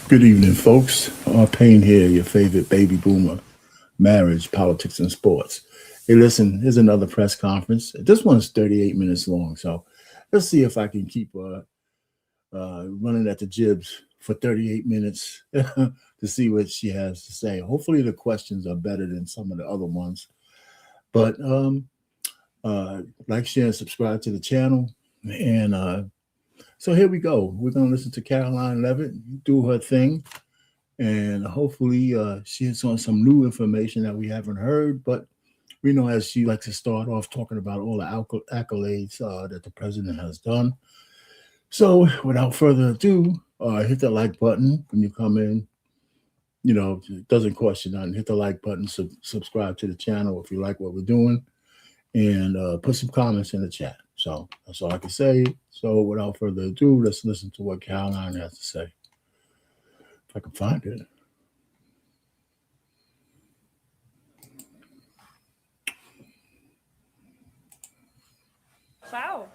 Good evening, folks. Payne here, your favorite baby boomer, marriage, politics, and sports. Hey, listen, here's another press conference. This one's 38 minutes long, so let's see if I can keep running at the jibs for 38 minutes to see what she has to say. Hopefully, the questions are better than some of the other ones. But like, share, and subscribe to the channel. And so here we go. We're going to listen to Karoline Leavitt do her thing. And hopefully she has on some new information that we haven't heard. But we know, as she likes to start off talking about all the accolades that the president has done. So without further ado, hit the like button when you come in. You know, it doesn't cost you nothing. Hit the like button, subscribe to the channel if you like what we're doing, and put some comments in the chat. So that's all I can say. So without further ado, let's listen to what Karoline has to say. If I can find it. Wow,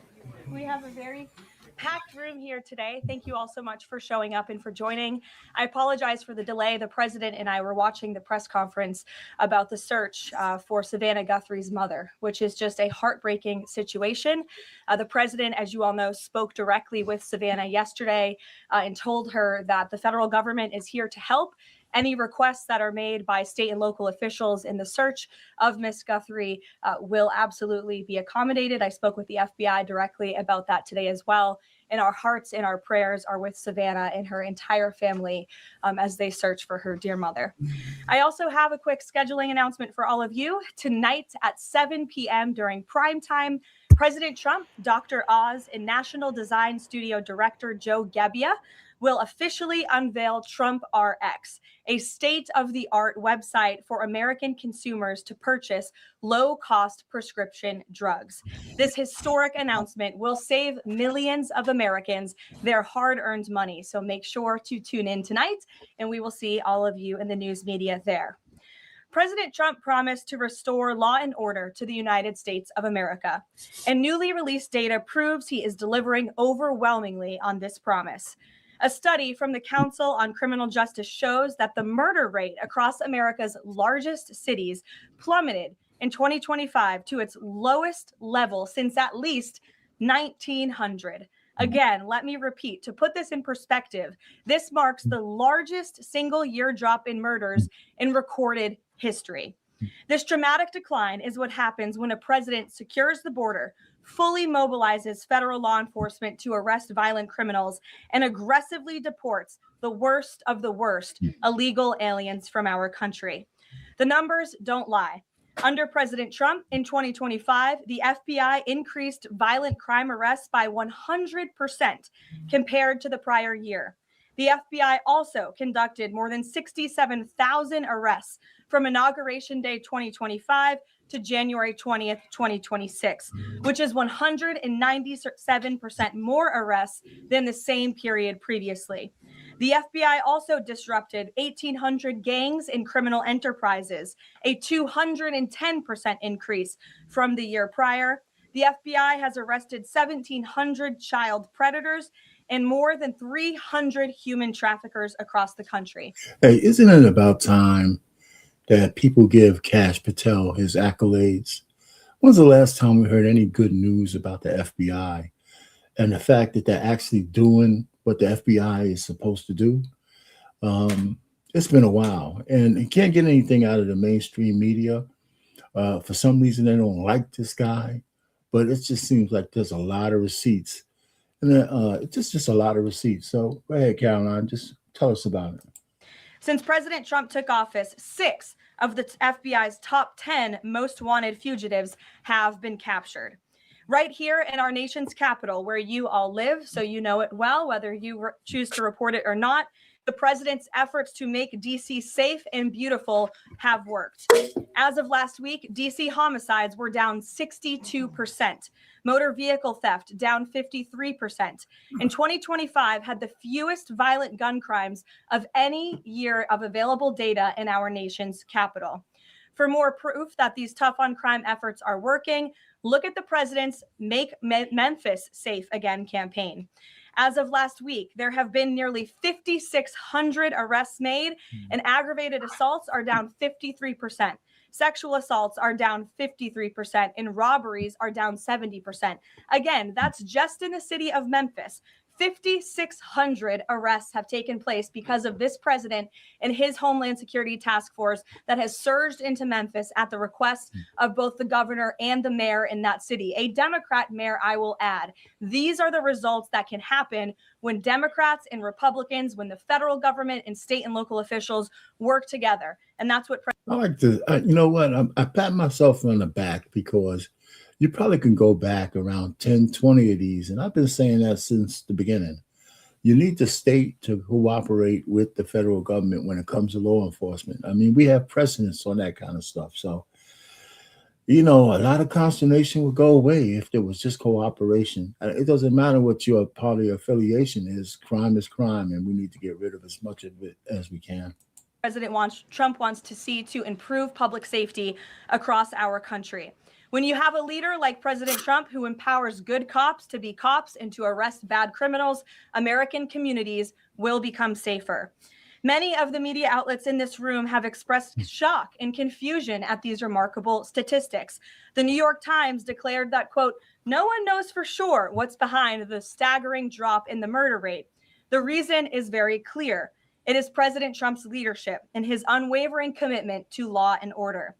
we have a very packed room here today. Thank you all so much for showing up and for joining. I apologize for the delay. The president and I were watching the press conference about the search for Savannah Guthrie's mother, which is just a heartbreaking situation. The president, as you all know, spoke directly with Savannah yesterday and told her that the federal government is here to help. Any requests that are made by state and local officials in the search of Miss Guthrie will absolutely be accommodated. I spoke with the FBI directly about that today as well. And our hearts and our prayers are with Savannah and her entire family as they search for her dear mother. I also have a quick scheduling announcement for all of you. Tonight at 7 p.m. during prime time, President Trump, Dr. Oz, and National Design Studio Director Joe Gebbia will officially unveil Trump RX, a state-of-the-art website for American consumers to purchase low-cost prescription drugs. This historic announcement will save millions of Americans their hard-earned money. So make sure to tune in tonight, and we will see all of you in the news media there. President Trump promised to restore law and order to the United States of America, and newly released data proves he is delivering overwhelmingly on this promise. A study from the Council on Criminal Justice shows that the murder rate across America's largest cities plummeted in 2025 to its lowest level since at least 1900. Again, let me repeat, to put this in perspective, this marks the largest single year drop in murders in recorded history. This dramatic decline is what happens when a president secures the border, fully mobilizes federal law enforcement to arrest violent criminals, and aggressively deports the worst of the worst illegal aliens from our country. The numbers don't lie. Under President Trump in 2025, the FBI increased violent crime arrests by 100% compared to the prior year. The FBI also conducted more than 67,000 arrests from Inauguration Day 2025 to January 20th, 2026, which is 197% more arrests than the same period previously. The FBI also disrupted 1,800 gangs and criminal enterprises, a 210% increase from the year prior. The FBI has arrested 1,700 child predators and more than 300 human traffickers across the country. Hey, isn't it about time that people give Kash Patel his accolades? When's the last time we heard any good news about the FBI and the fact that they're actually doing what the FBI is supposed to do? It's been a while, and you can't get anything out of the mainstream media. For some reason, they don't like this guy, but it just seems like there's a lot of receipts. And it's just a lot of receipts. So go ahead, Karoline, just tell us about it. Since President Trump took office, 6 of the FBI's top 10 most wanted fugitives have been captured. Right here in our nation's capital, where you all live, so you know it well, whether you choose to report it or not, the president's efforts to make D.C. safe and beautiful have worked. As of last week, D.C. homicides were down 62%. Motor vehicle theft down 53%. And 2025 had the fewest violent gun crimes of any year of available data in our nation's capital. For more proof that these tough on crime efforts are working, look at the president's Make Memphis Safe Again campaign. As of last week, there have been nearly 5,600 arrests made, and aggravated assaults are down 53%. Sexual assaults are down 53%, and robberies are down 70%. Again, that's just in the city of Memphis. 5,600 arrests have taken place because of this president and his Homeland Security Task Force that has surged into Memphis at the request of both the governor and the mayor in that city. A Democrat mayor, I will add. These are the results that can happen when Democrats and Republicans, when the federal government and state and local officials work together. And that's what I like to, you know what, I pat myself on the back because you probably can go back around 10, 20 of these. And I've been saying that since the beginning. You need the state to cooperate with the federal government when it comes to law enforcement. I mean, we have precedents on that kind of stuff. So, you know, a lot of consternation would go away if there was just cooperation. It doesn't matter what your party affiliation is. Crime is crime, and we need to get rid of as much of it as we can. Trump wants to see to improve public safety across our country. When you have a leader like President Trump who empowers good cops to be cops and to arrest bad criminals, American communities will become safer. Many of the media outlets in this room have expressed shock and confusion at these remarkable statistics. The New York Times declared that, quote, no one knows for sure what's behind the staggering drop in the murder rate. The reason is very clear. It is President Trump's leadership and his unwavering commitment to law and order.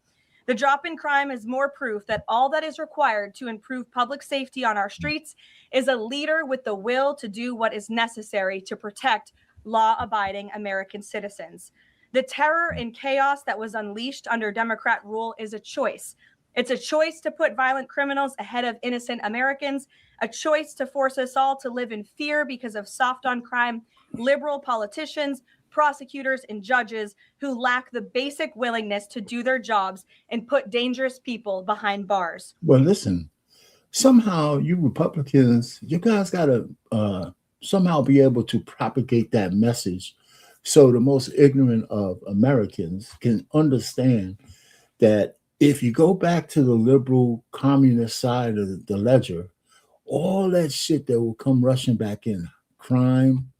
The drop in crime is more proof that all that is required to improve public safety on our streets is a leader with the will to do what is necessary to protect law-abiding American citizens. The terror and chaos that was unleashed under Democrat rule is a choice. It's a choice to put violent criminals ahead of innocent Americans, a choice to force us all to live in fear because of soft on crime, liberal politicians, prosecutors, and judges who lack the basic willingness to do their jobs and put dangerous people behind bars. Well, listen, somehow you Republicans, you guys got to somehow be able to propagate that message so the most ignorant of Americans can understand that if you go back to the liberal communist side of the ledger, all that shit that will come rushing back in, crime,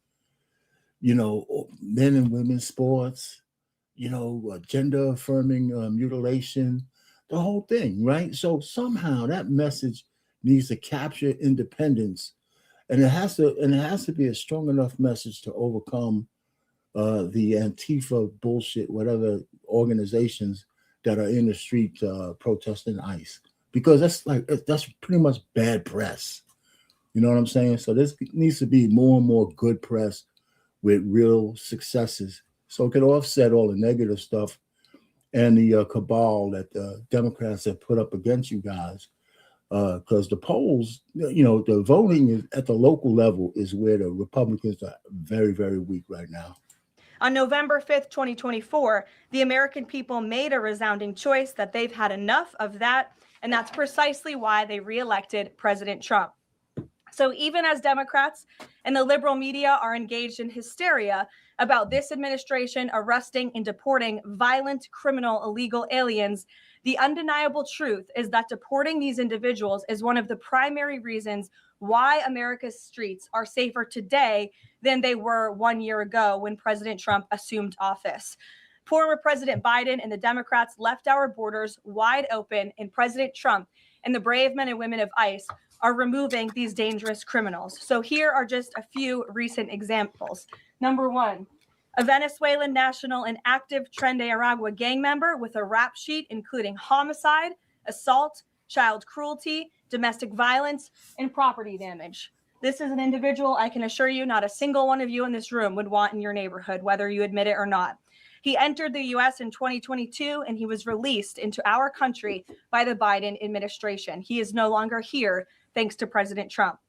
you know, men and women's sports, you know, gender affirming mutilation, the whole thing, right? So somehow that message needs to capture independence, and it has to be a strong enough message to overcome the Antifa bullshit, whatever organizations that are in the street protesting ICE, because that's pretty much bad press. You know what I'm saying? So this needs to be more and more good press with real successes, so it can offset all the negative stuff and the cabal that the Democrats have put up against you guys. Because the polls, you know, the voting is at the local level is where the Republicans are very, very weak right now. On November 5th, 2024, the American people made a resounding choice that they've had enough of that, and that's precisely why they reelected President Trump. So even as Democrats and the liberal media are engaged in hysteria about this administration arresting and deporting violent, criminal, illegal aliens, the undeniable truth is that deporting these individuals is one of the primary reasons why America's streets are safer today than they were 1 year ago when President Trump assumed office. Former President Biden and the Democrats left our borders wide open, and President Trump and the brave men and women of ICE are removing these dangerous criminals. So here are just a few recent examples. Number one, a Venezuelan national and active Tren de Aragua gang member with a rap sheet including homicide, assault, child cruelty, domestic violence, and property damage. This is an individual I can assure you not a single one of you in this room would want in your neighborhood, whether you admit it or not. He entered the U.S. in 2022, and he was released into our country by the Biden administration. He is no longer here, thanks to President Trump.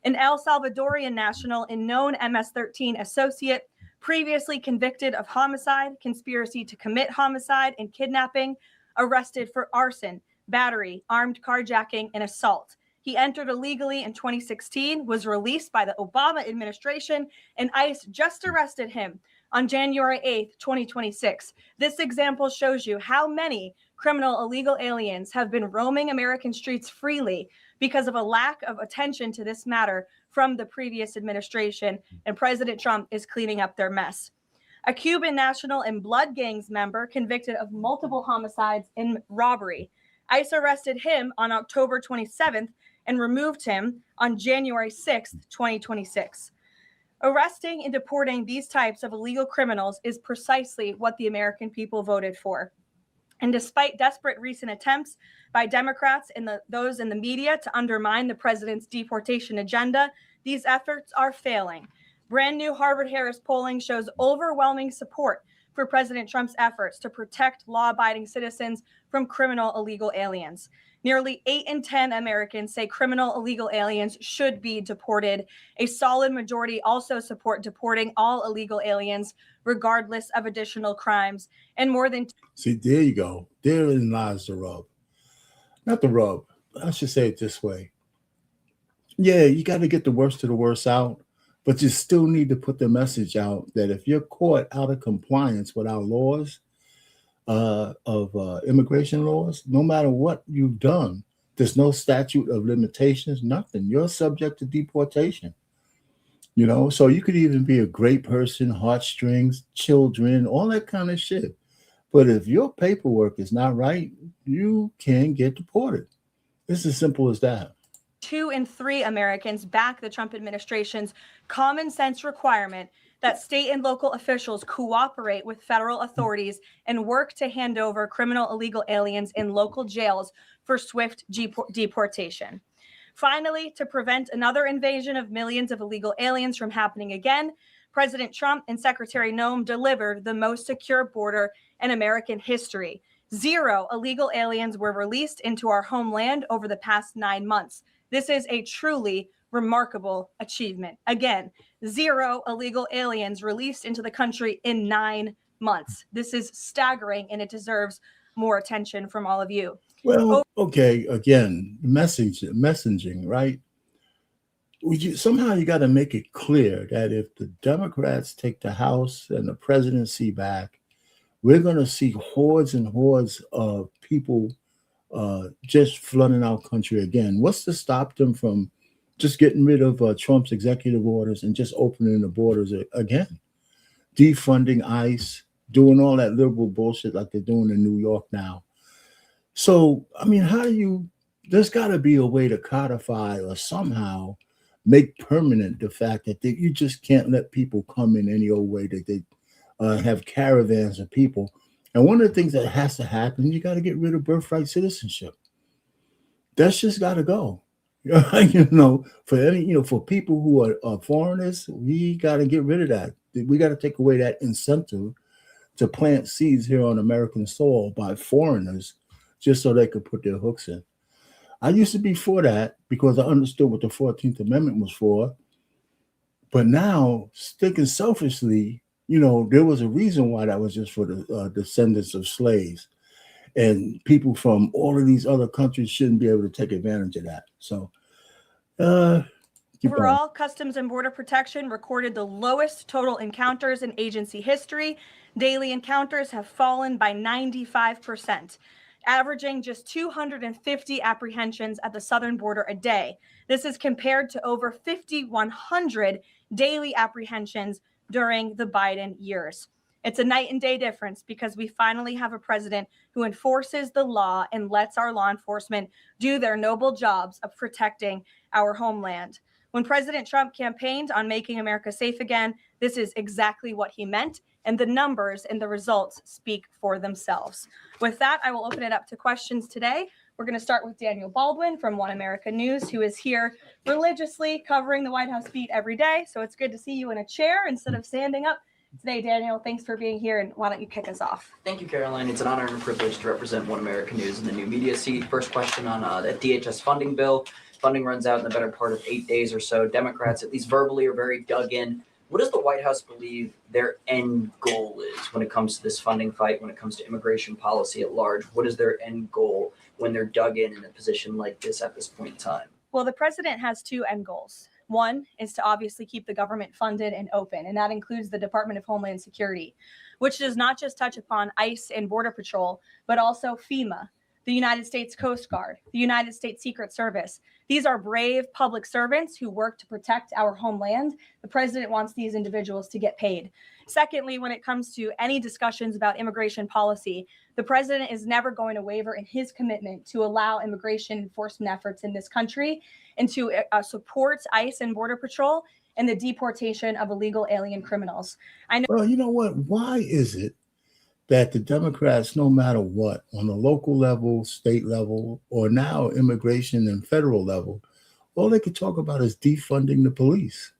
An El Salvadorian national and known MS-13 associate, previously convicted of homicide, conspiracy to commit homicide, and kidnapping, arrested for arson, battery, armed carjacking, and assault. He entered illegally in 2016, was released by the Obama administration, and ICE just arrested him on January 8th, 2026. This example shows you how many criminal illegal aliens have been roaming American streets freely, because of a lack of attention to this matter from the previous administration, and President Trump is cleaning up their mess. A Cuban national and blood gangs member convicted of multiple homicides and robbery. ICE arrested him on October 27th and removed him on January 6th, 2026. Arresting and deporting these types of illegal criminals is precisely what the American people voted for. And despite desperate recent attempts by Democrats and those in the media to undermine the president's deportation agenda, these efforts are failing. Brand new Harvard-Harris polling shows overwhelming support for President Trump's efforts to protect law-abiding citizens from criminal illegal aliens. Nearly 8 in 10 Americans say criminal illegal aliens should be deported. A solid majority also support deporting all illegal aliens, regardless of additional crimes. And more than... See, there you go. Therein lies the rub. Not the rub. I should say it this way. Yeah, you got to get the worst of the worst out, but you still need to put the message out that if you're caught out of compliance with our laws, immigration laws, no matter what you've done, there's no statute of limitations, nothing. You're subject to deportation. You know, so you could even be a great person, heartstrings, children, all that kind of shit. But if your paperwork is not right, you can get deported. It's as simple as that. 2 in 3 Americans back the Trump administration's common sense requirement that state and local officials cooperate with federal authorities and work to hand over criminal illegal aliens in local jails for swift deportation. Finally, to prevent another invasion of millions of illegal aliens from happening again, President Trump and Secretary Noem delivered the most secure border in American history. 0 illegal aliens were released into our homeland over the past 9 months. This is a truly remarkable achievement. Again, 0 illegal aliens released into the country in 9 months. This is staggering, and it deserves more attention from all of you. Well, okay, again, messaging, right? Somehow you got to make it clear that if the Democrats take the House and the presidency back, we're going to see hordes and hordes of people just flooding our country again. What's to stop them from just getting rid of Trump's executive orders and just opening the borders again? Defunding ICE, doing all that liberal bullshit like they're doing in New York now. So, I mean, there's got to be a way to codify or somehow make permanent the fact that you just can't let people come in any old way, that they have caravans of people. And one of the things that has to happen, you got to get rid of birthright citizenship. That's just got to go. For people who are foreigners, we got to get rid of that. We got to take away that incentive to plant seeds here on American soil by foreigners just so they could put their hooks in. I used to be for that because I understood what the 14th Amendment was for. But now, thinking selfishly, there was a reason why that was just for the descendants of slaves. And people from all of these other countries shouldn't be able to take advantage of that. So, overall, Customs and Border Protection recorded the lowest total encounters in agency history. Daily encounters have fallen by 95%, averaging just 250 apprehensions at the southern border a day. This is compared to over 5,100 daily apprehensions during the Biden years. It's a night and day difference because we finally have a president who enforces the law and lets our law enforcement do their noble jobs of protecting our homeland. When President Trump campaigned on making America safe again, this is exactly what he meant, and the numbers and the results speak for themselves. With that, I will open it up to questions today. We're going to start with Daniel Baldwin from One America News, who is here religiously covering the White House beat every day. So it's good to see you in a chair instead of standing up today. Daniel, thanks for being here, and why don't you kick us off? Thank you, Caroline. It's an honor and a privilege to represent One America News in the new media seat. First question on the DHS funding bill. Funding runs out in the better part of 8 days or so. Democrats, at least verbally, are very dug in. What does the White House believe their end goal is when it comes to this funding fight, when it comes to immigration policy at large? What is their end goal when they're dug in a position like this at this point in time? Well, the president has 2 end goals. One is to obviously keep the government funded and open, and that includes the Department of Homeland Security, which does not just touch upon ICE and Border Patrol, but also FEMA, the United States Coast Guard, the United States Secret Service. These are brave public servants who work to protect our homeland. The president wants these individuals to get paid. Secondly, when it comes to any discussions about immigration policy, the president is never going to waver in his commitment to allow immigration enforcement efforts in this country and to support ICE and Border Patrol and the deportation of illegal alien criminals. I know. Well, you know what? Why is it that the Democrats, no matter what, on the local level, state level, or now immigration and federal level, all they could talk about is defunding the police?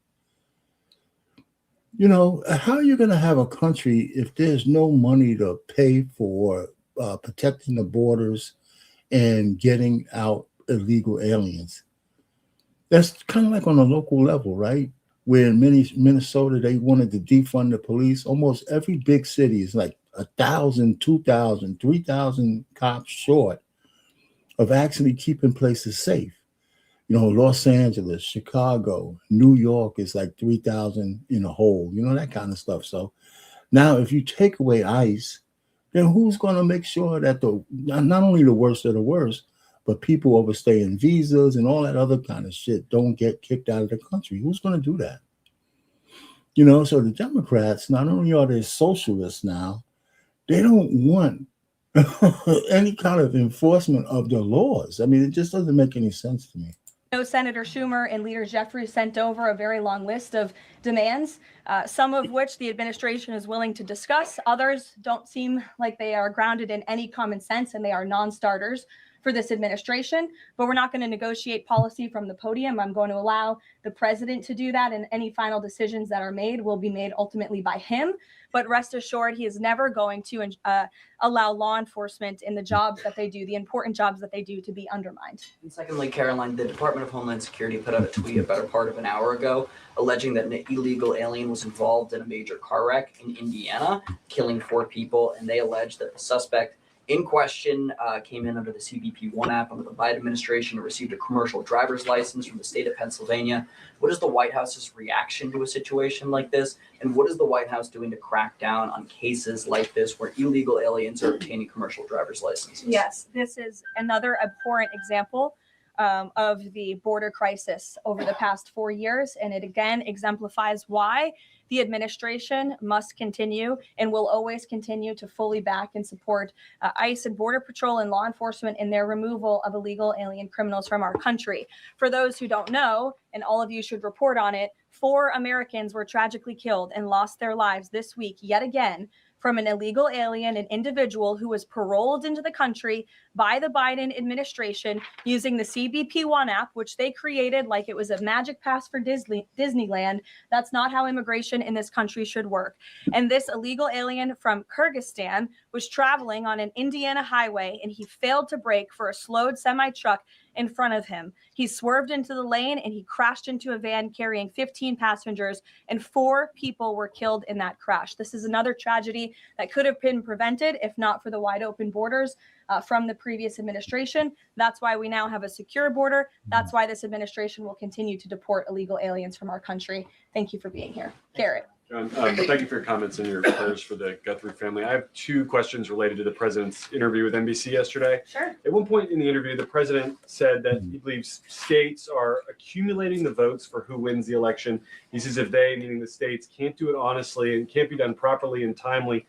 You know, how are you going to have a country if there's no money to pay for protecting the borders and getting out illegal aliens? That's kind of like on a local level, right? Where in Minnesota, they wanted to defund the police. Almost every big city is like 1,000, 2,000, 3,000 cops short of actually keeping places safe. You know, Los Angeles, Chicago, New York is like 3,000 in a hole, you know, that kind of stuff. So now if you take away ICE, then who's going to make sure that not only the worst of the worst, but people overstaying visas and all that other kind of shit don't get kicked out of the country? Who's going to do that? You know, so the Democrats, not only are they socialists now, they don't want any kind of enforcement of the laws. I mean, it just doesn't make any sense to me. Senator Schumer and Leader Jeffries sent over a very long list of demands, some of which the administration is willing to discuss. Others don't seem like they are grounded in any common sense, and they are non-starters for this administration. But we're not going to negotiate policy from the podium. I'm going to allow the president to do that, and any final decisions that are made will be made ultimately by him. But rest assured, he is never going to allow law enforcement in the jobs that they do, the important jobs that they do, to be undermined. And secondly, Caroline, the Department of Homeland Security put out a tweet a better part of an hour ago alleging that an illegal alien was involved in a major car wreck in Indiana, killing 4 people. And they allege that the suspect in question came in under the CBP-1 app under the Biden administration and received a commercial driver's license from the state of Pennsylvania. What is the White House's reaction to a situation like this? And what is the White House doing to crack down on cases like this where illegal aliens are obtaining commercial driver's licenses? Yes, this is another abhorrent example of the border crisis over the past 4 years. And it again exemplifies why the administration must continue and will always continue to fully back and support ICE and Border Patrol and law enforcement in their removal of illegal alien criminals from our country. For those who don't know, and all of you should report on it, 4 Americans were tragically killed and lost their lives this week yet again from an illegal alien, an individual who was paroled into the country by the Biden administration using the CBP-1 app, which they created like it was a magic pass for Disneyland. That's not how immigration in this country should work. And this illegal alien from Kyrgyzstan was traveling on an Indiana highway, and he failed to brake for a slowed semi-truck in front of him. He swerved into the lane and he crashed into a van carrying 15 passengers, and 4 people were killed in that crash. This is another tragedy that could have been prevented if not for the wide open borders from the previous administration. That's why we now have a secure border. That's why this administration will continue to deport illegal aliens from our country. Thank you for being here. Garrett. John, thank you for your comments and your prayers for the Guthrie family. I have 2 questions related to the president's interview with NBC yesterday. Sure. At one point in the interview, the president said that he believes states are accumulating the votes for who wins the election. He says if they, meaning the states, can't do it honestly and can't be done properly and timely,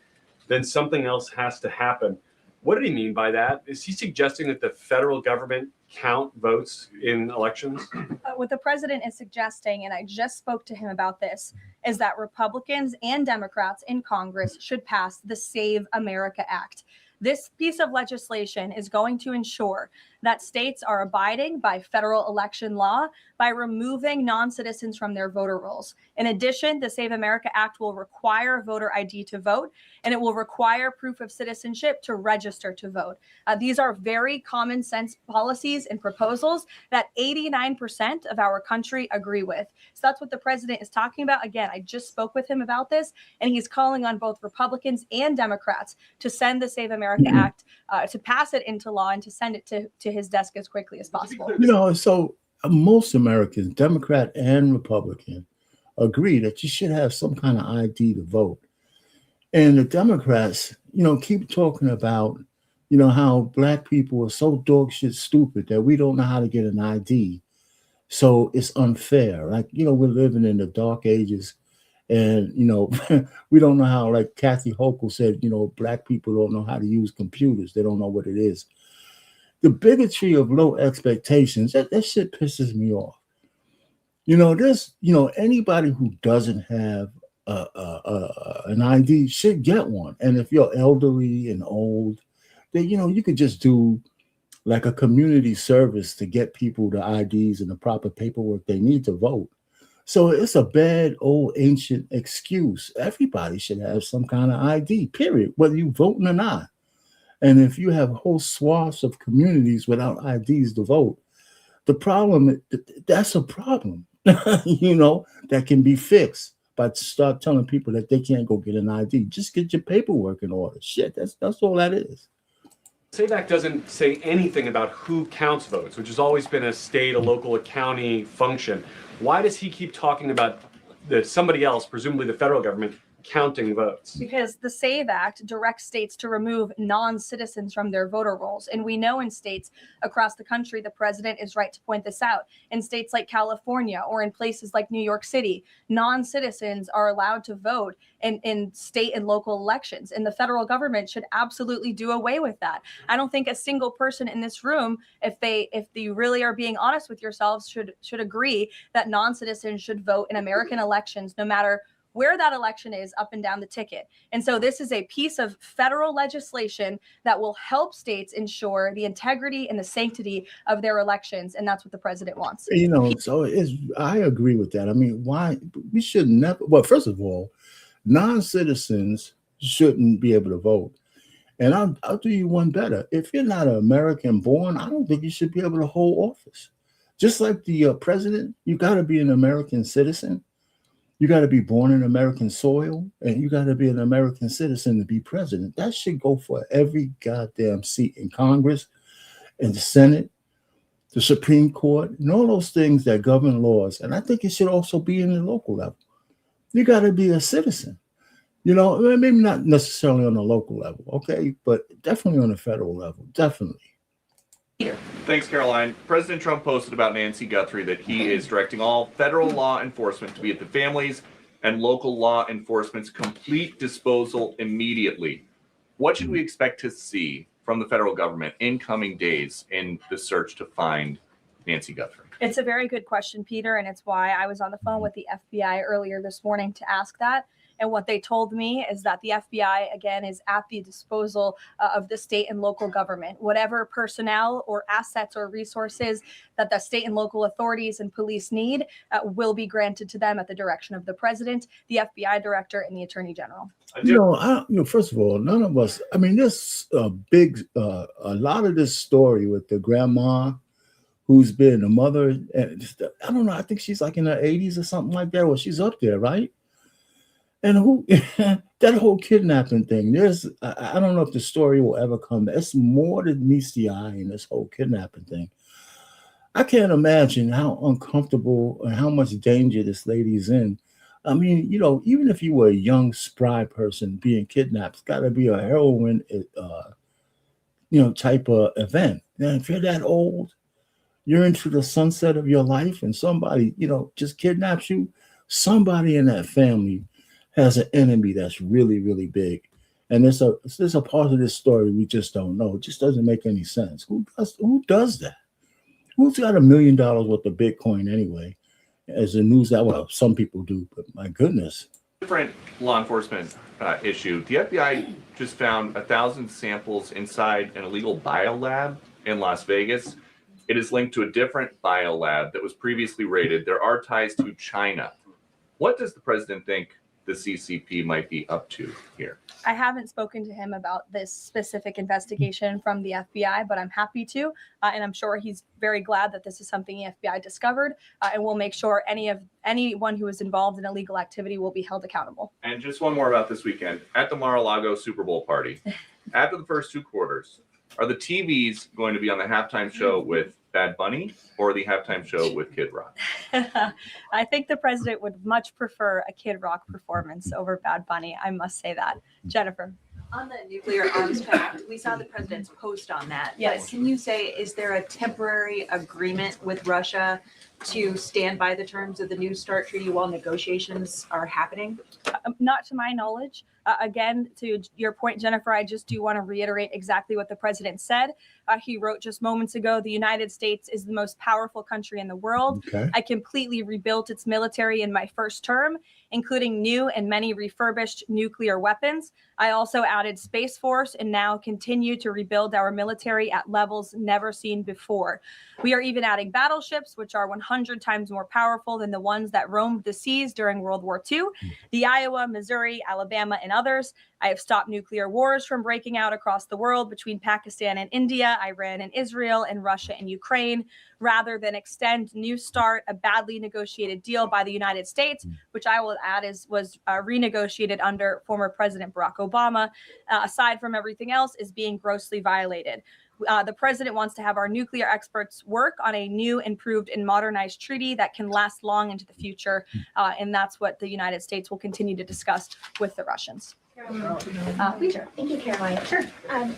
then something else has to happen. What did he mean by that? Is he suggesting that the federal government count votes in elections? What the president is suggesting, and I just spoke to him about this, is that Republicans and Democrats in Congress should pass the Save America Act. This piece of legislation is going to ensure that states are abiding by federal election law by removing non-citizens from their voter rolls. In addition, the Save America Act will require voter ID to vote, and it will require proof of citizenship to register to vote. These are very common sense policies and proposals that 89% of our country agree with. So that's what the president is talking about. Again, I just spoke with him about this, and he's calling on both Republicans and Democrats to send the Save America Act, to pass it into law and to send it to his desk as quickly as possible. You know, so most Americans, Democrat and Republican, agree that you should have some kind of ID to vote. And the Democrats, you know, keep talking about You know, how black people are so dog shit stupid that we don't know how to get an ID. So it's unfair. Like, you know, we're living in the dark ages and, you know, we don't know how, like Kathy Hochul said, you know, black people don't know how to use computers. They don't know what it is. The bigotry of low expectations, that shit pisses me off. You know, anybody who doesn't have an ID should get one. And if you're elderly and old, then, you know, you could just do like a community service to get people the IDs and the proper paperwork they need to vote. So it's a bad old ancient excuse. Everybody should have some kind of ID, period, whether you voting or not. And if you have whole swaths of communities without IDs to vote, the problem, that's a problem, you know, that can be fixed by start telling people that they can't go get an ID. Just get your paperwork in order. Shit, that's all that is. SAVAC doesn't say anything about who counts votes, which has always been a state, a local, a county function. Why does he keep talking about somebody else, presumably the federal government, counting votes? Because the SAVE Act directs states to remove non-citizens from their voter rolls. And we know in states across the country, the president is right to point this out. In states like California or in places like New York City, non-citizens are allowed to vote in state and local elections. And the federal government should absolutely do away with that. I don't think a single person in this room, if you really are being honest with yourselves, should agree that non-citizens should vote in American elections, no matter where that election is up and down the ticket. And so this is a piece of federal legislation that will help states ensure the integrity and the sanctity of their elections. And that's what the president wants. You know, so I agree with that. I mean, why we should never, well, first of all, non-citizens shouldn't be able to vote. And I'll do you one better. If you're not an American born, I don't think you should be able to hold office. Just like the president, you got to be an American citizen. You got to be born in American soil, and you got to be an American citizen to be president. That should go for every goddamn seat in Congress, in the Senate, the Supreme Court, and all those things that govern laws. And I think it should also be in the local level. You got to be a citizen. You know, maybe not necessarily on the local level, okay, but definitely on the federal level, definitely. Thanks, Caroline. President Trump posted about Nancy Guthrie that he is directing all federal law enforcement to be at the families and local law enforcement's complete disposal immediately. What should we expect to see from the federal government in coming days in the search to find Nancy Guthrie? It's a very good question, Peter, and it's why I was on the phone with the FBI earlier this morning to ask that. And what they told me is that the FBI, again, is at the disposal of the state and local government. Whatever personnel or assets or resources that the state and local authorities and police need will be granted to them at the direction of the president, the FBI director, and the attorney general. You know, first of all, none of us, I mean, there's a lot of this story with the grandma who's been a mother. And I don't know, I think she's like in her 80s or something like that, or she's up there, right? And that whole kidnapping thing, I don't know if the story will ever come. It's more than meets the eye in this whole kidnapping thing. I can't imagine how uncomfortable and how much danger this lady's in. I mean, you know, even if you were a young, spry person being kidnapped, it's got to be a heroin, type of event. And if you're that old, you're into the sunset of your life and somebody, just kidnaps you, somebody in that family has an enemy that's really, really big. And there's a part of this story we just don't know. It just doesn't make any sense. Who does that? Who's got $1 million worth of Bitcoin anyway? As the news that, well, some people do, but my goodness. Different law enforcement issue. The FBI just found 1,000 samples inside an illegal biolab in Las Vegas. It is linked to a different biolab that was previously raided. There are ties to China. What does the president think the CCP might be up to here? I haven't spoken to him about this specific investigation from the FBI, but I'm happy to. And I'm sure he's very glad that this is something the FBI discovered. And we'll make sure anyone who is involved in illegal activity will be held accountable. And just one more about this weekend. At the Mar-a-Lago Super Bowl party, after the first two quarters, are the TVs going to be on the halftime show with Bad Bunny or the halftime show with Kid Rock? I think the president would much prefer a Kid Rock performance over Bad Bunny. I must say that. Jennifer. On the nuclear arms pact, we saw the president's post on that. Yes. But can you say, is there a temporary agreement with Russia to stand by the terms of the New START treaty while negotiations are happening? Not to my knowledge. Again, to your point, Jennifer, I just do want to reiterate exactly what the president said. He wrote just moments ago, the United States is the most powerful country in the world. Okay. I completely rebuilt its military in my first term, including new and many refurbished nuclear weapons. I also added Space Force and now continue to rebuild our military at levels never seen before. We are even adding battleships, which are 100 times more powerful than the ones that roamed the seas during World War II. The Iowa, Missouri, Alabama, and others. I have stopped nuclear wars from breaking out across the world between Pakistan and India, Iran and Israel, and Russia and Ukraine, rather than extend New START, a badly negotiated deal by the United States, which I will add was renegotiated under former President Barack Obama. Aside from everything else, is being grossly violated. The president wants to have our nuclear experts work on a new, improved, and modernized treaty that can last long into the future. And that's what the United States will continue to discuss with the Russians. Peter. Thank you, Caroline. Sure.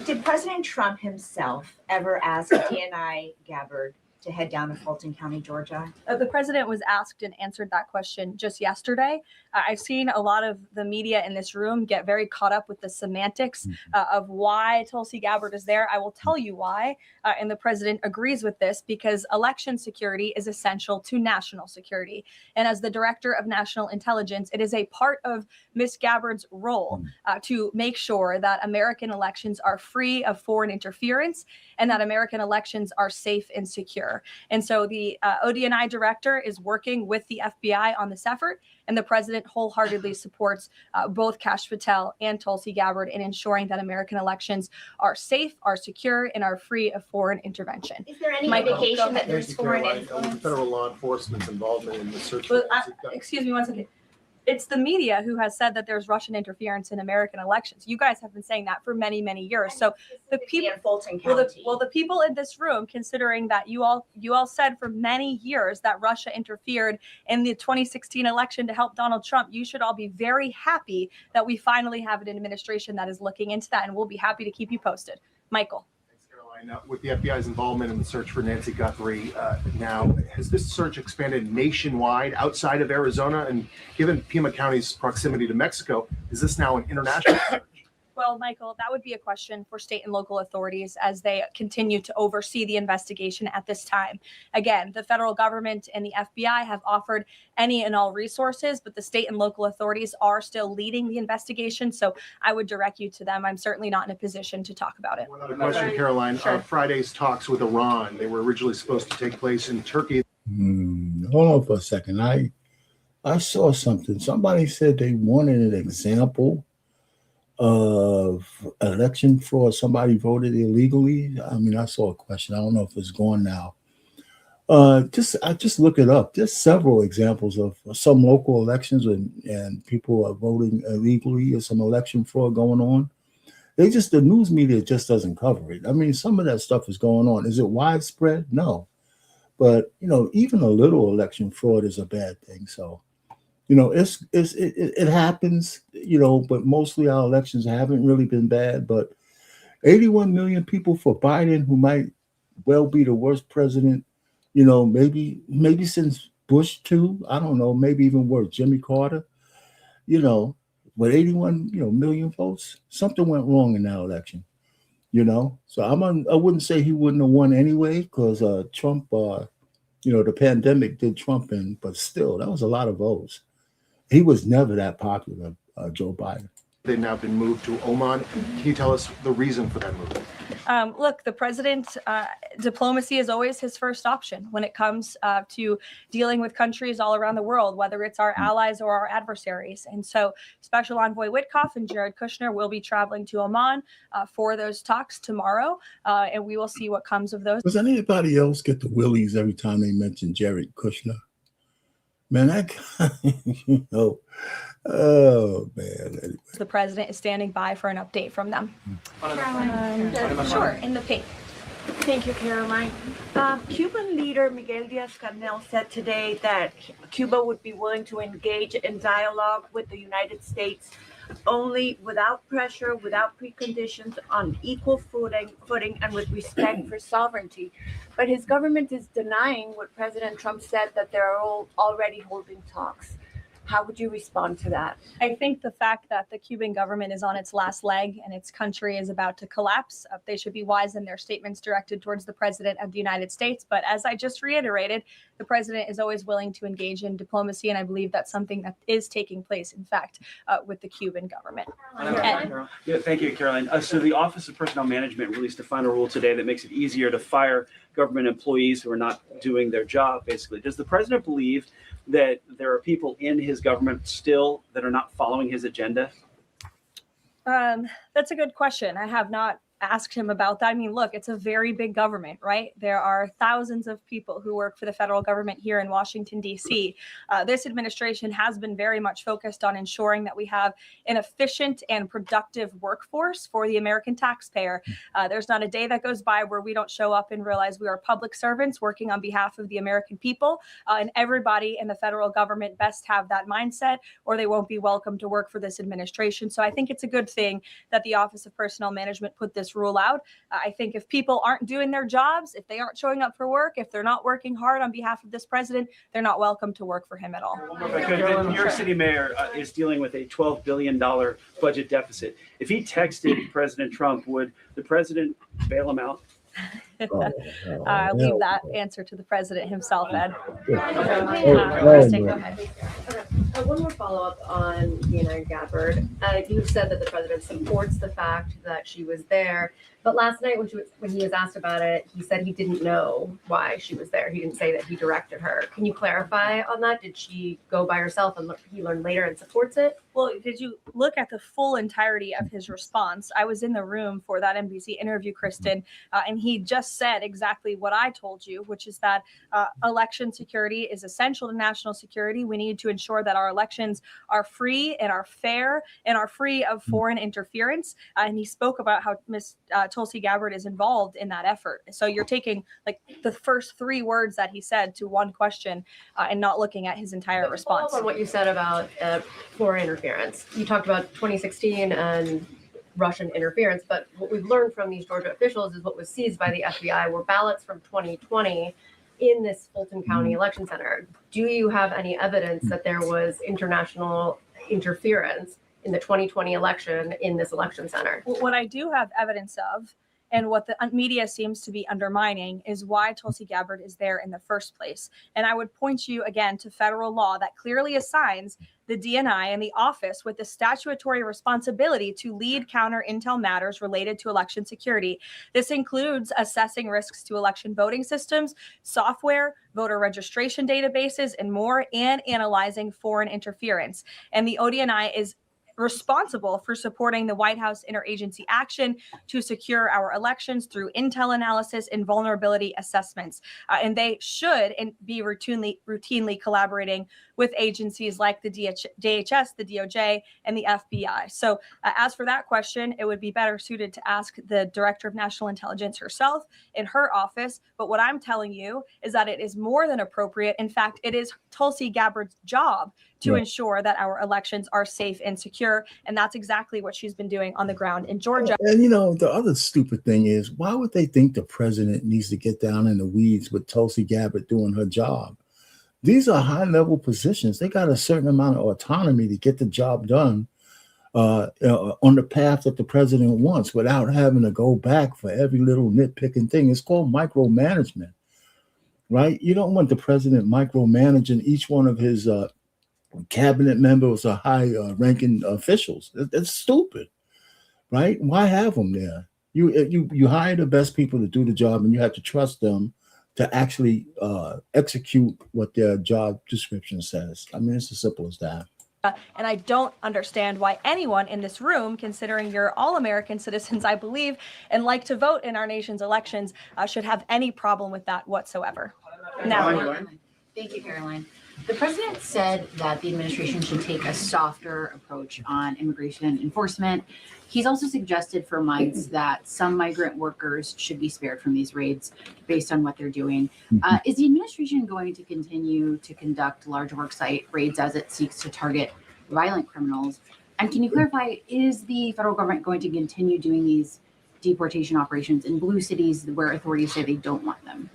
Did President Trump himself ever ask Demask Gabbard to head down to Fulton County, Georgia? The president was asked and answered that question just yesterday. I've seen a lot of the media in this room get very caught up with the semantics of why Tulsi Gabbard is there. I will tell you why. And the president agrees with this because election security is essential to national security. And as the director of national intelligence, it is a part of Ms. Gabbard's role to make sure that American elections are free of foreign interference and that American elections are safe and secure. And so the ODNI director is working with the FBI on this effort, and the president wholeheartedly supports both Kash Patel and Tulsi Gabbard in ensuring that American elections are safe, are secure, and are free of foreign intervention. Is there any Michael, indication that Thank there's you, foreign Caroline. influence? Federal law enforcement's involvement in the search Well, for Nancy Guthrie. excuse me one second. It's the media who has said that there's Russian interference in American elections. You guys have been saying that for many, many years. So the people in Fulton Well, County. the people in this room, considering that you all said for many years that Russia interfered in the 2016 election to help Donald Trump, you should all be very happy that we finally have an administration that is looking into that, and we'll be happy to keep you posted. Michael. Thanks, Caroline. With the FBI's involvement in the search for Nancy Guthrie, now has this search expanded nationwide outside of Arizona? And given Pima County's proximity to Mexico, is this now an international search? Well, Michael, that would be a question for state and local authorities as they continue to oversee the investigation at this time. Again, the federal government and the FBI have offered any and all resources, but the state and local authorities are still leading the investigation. So I would direct you to them. I'm certainly not in a position to talk about it. One other question, Caroline. Sure. Friday's talks with Iran, they were originally supposed to take place in Turkey. Hold on for a second. I saw something. Somebody said they wanted an example of election fraud. Somebody voted illegally. I mean, I saw a question. I don't know if it's gone now. I just look it up. There's several examples of some local elections and people are voting illegally or some election fraud going on. The news media just doesn't cover it. I mean, some of that stuff is going on. Is it widespread? No. But, even a little election fraud is a bad thing. So, it happens, but mostly our elections haven't really been bad. But 81 million people for Biden, who might well be the worst president, maybe since Bush too. I don't know, maybe even worse, Jimmy Carter, with 81, million votes, something went wrong in that election, So I wouldn't say he wouldn't have won anyway, because Trump, the pandemic did Trump in, but still, that was a lot of votes. He was never that popular, Joe Biden. They've now been moved to Oman. Can you tell us the reason for that move? Look, the president, diplomacy is always his first option when it comes to dealing with countries all around the world, whether it's our allies or our adversaries. And so Special Envoy Witkoff and Jared Kushner will be traveling to Oman for those talks tomorrow, and we will see what comes of those. Does anybody else get the willies every time they mention Jared Kushner? Man, that guy, oh, man. Anyway. The president is standing by for an update from them. Caroline, Sure, in the pink. Thank you, Caroline. Cuban leader Miguel Diaz-Canel said today that Cuba would be willing to engage in dialogue with the United States only without pressure, without preconditions, on equal footing and with respect for sovereignty. But his government is denying what President Trump said, that they're all already holding talks. How would you respond to that? I think the fact that the Cuban government is on its last leg and its country is about to collapse, they should be wise in their statements directed towards the president of the United States. But as I just reiterated, the president is always willing to engage in diplomacy, and I believe that's something that is taking place, in fact, with the Cuban government. Yeah, thank you, Caroline. So the Office of Personnel Management released a final rule today that makes it easier to fire government employees who are not doing their job, basically. Does the president believe that there are people in his government still that are not following his agenda? That's a good question. I have not asked him about that. I mean, look, it's a very big government, right? There are thousands of people who work for the federal government here in Washington, D.C. This administration has been very much focused on ensuring that we have an efficient and productive workforce for the American taxpayer. There's not a day that goes by where we don't show up and realize we are public servants working on behalf of the American people, and everybody in the federal government best have that mindset, or they won't be welcome to work for this administration. So I think it's a good thing that the Office of Personnel Management put this rule out. I think if people aren't doing their jobs, if they aren't showing up for work, if they're not working hard on behalf of this president, they're not welcome to work for him at all. The New York City mayor is dealing with a $12 billion budget deficit. If he texted President Trump, would the president bail him out? I'll leave that answer to the president himself, Ed. Kristen, go ahead. One more follow-up on Demask Gabbard. You said that the president supports the fact that she was there, but last night when he was asked about it, he said he didn't know why she was there. He didn't say that he directed her. Can you clarify on that? Did she go by herself and he learned later and supports it? Well, did you look at the full entirety of his response? I was in the room for that NBC interview, Kristen, and he just said exactly what I told you, which is that election security is essential to national security. We need to ensure that our elections are free and are fair and are free of foreign interference. And he spoke about how Ms. Tulsi Gabbard is involved in that effort. So you're taking like the first three words that he said to one question and not looking at his entire response. On what you said about foreign interference, you talked about 2016 and Russian interference, but what we've learned from these Georgia officials is what was seized by the FBI were ballots from 2020 in this Fulton County election center. Do you have any evidence that there was international interference in the 2020 election in this election center? What I do have evidence of, and what the media seems to be undermining, is why Tulsi Gabbard is there in the first place. And I would point you again to federal law that clearly assigns the DNI and the office with the statutory responsibility to lead counter intel matters related to election security. This includes assessing risks to election voting systems, software, voter registration databases, and more, and analyzing foreign interference. And the ODNI is responsible for supporting the White House interagency action to secure our elections through intel analysis and vulnerability assessments. And they should be routinely collaborating with agencies like the DHS, the DOJ, and the FBI. So as for that question, it would be better suited to ask the Director of National Intelligence herself in her office. But what I'm telling you is that it is more than appropriate. In fact, it is Tulsi Gabbard's job to ensure that our elections are safe and secure. And that's exactly what she's been doing on the ground in Georgia. And, you know, the other stupid thing is, why would they think the president needs to get down in the weeds with Tulsi Gabbard doing her job? These are high-level positions. They got a certain amount of autonomy to get the job done on the path that the president wants without having to go back for every little nitpicking thing. It's called micromanagement, right? You don't want the president micromanaging each one of his cabinet members or high-ranking officials. That's stupid, right? Why have them there? You hire the best people to do the job, and you have to trust them to actually execute what their job description says. I mean, it's as simple as that. And I don't understand why anyone in this room, considering you're all American citizens, I believe, and like to vote in our nation's elections, should have any problem with that whatsoever. Now, Thank you, Caroline. The president said that the administration should take a softer approach on immigration enforcement. He's also suggested for months that some migrant workers should be spared from these raids based on what they're doing. Is the administration going to continue to conduct large worksite raids as it seeks to target violent criminals? And can you clarify, is the federal government going to continue doing these deportation operations in blue cities where authorities say they don't want them?